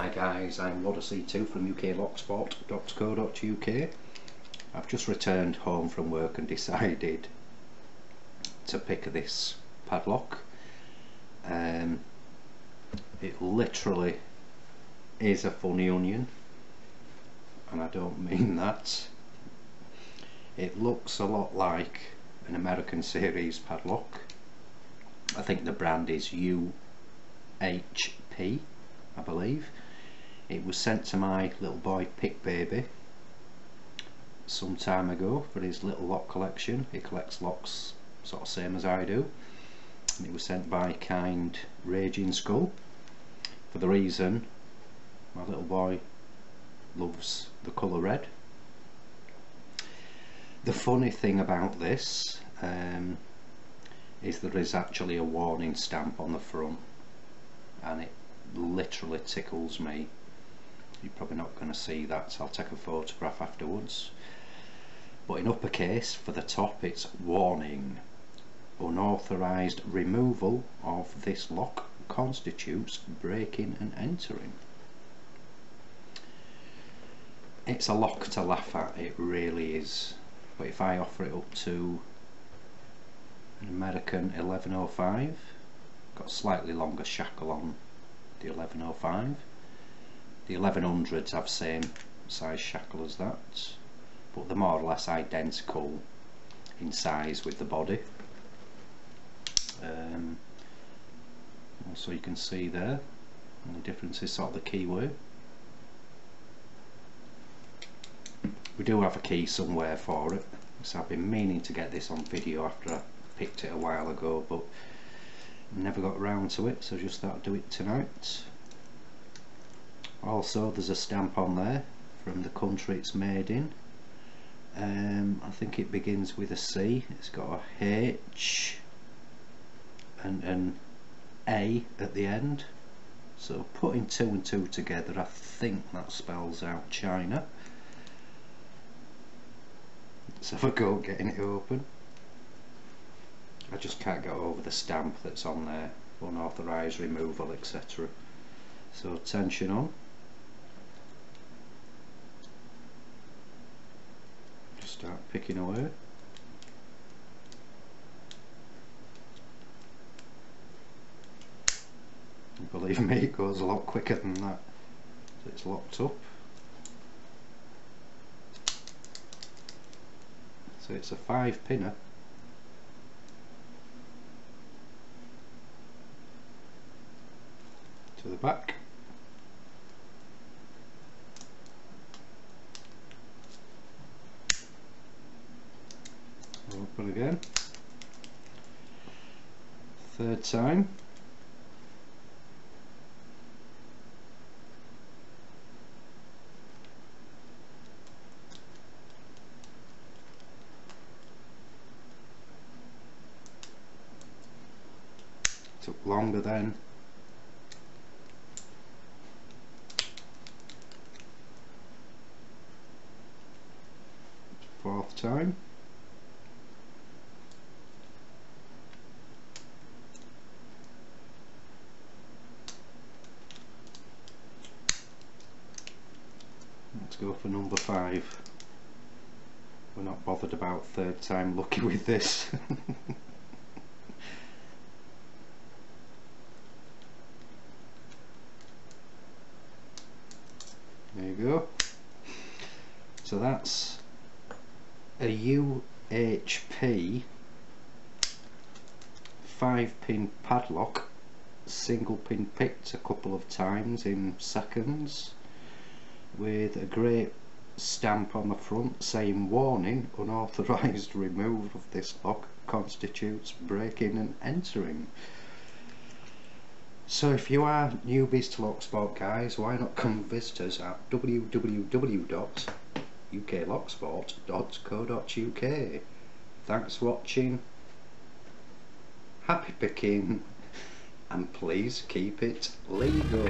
Hi guys, I'm Odyssey2 from uklocksport.co.uk. I've just returned home from work and decided to pick this padlock. It literally is a funny onion, and I don't mean that. It looks a lot like an American series padlock. I think the brand is UHP, I believe. It was sent to my little boy Pick Baby some time ago for his little lock collection. He collects locks sort of same as I do, and it was sent by kind Raging Skull for the reason my little boy loves the colour red. The funny thing about this is there is actually a warning stamp on the front, and it literally tickles me. You're probably not going to see that, so I'll take a photograph afterwards. But in uppercase for the top it's warning: unauthorised removal of this lock constitutes breaking and entering. It's a lock to laugh at, it really is. But if I offer it up to an American 1105, got slightly longer shackle on the 1105. The 1100s have same size shackle as that, but they're more or less identical in size with the body. So you can see there, and the difference is sort of the keyway. We do have a key somewhere for it, so I've been meaning to get this on video after I picked it a while ago, but never got around to it, so just thought I'd do it tonight. Also, there's a stamp on there from the country it's made in. I think it begins with a C. It's got a H and an A at the end, so putting two and two together, I think that spells out China. Let's have a go at getting it open. I just can't get over the stamp that's on there: unauthorised removal, etc. So tension on. Just start picking away. And believe me, it goes a lot quicker than that. So it's locked up. So it's a 5-pinner. To the back. Open again. Third time. Took longer then. Fourth time. Let's go for number 5. We're not bothered about third time lucky with this. There you go. So that's a UHP 5-pin padlock, single pin picked a couple of times in seconds, with a great stamp on the front saying warning: unauthorised removal of this lock constitutes breaking and entering. So if you are newbies to lock sport, guys, why not come visit us at www.uklocksport.co.uk. Thanks for watching, happy picking, and please keep it legal.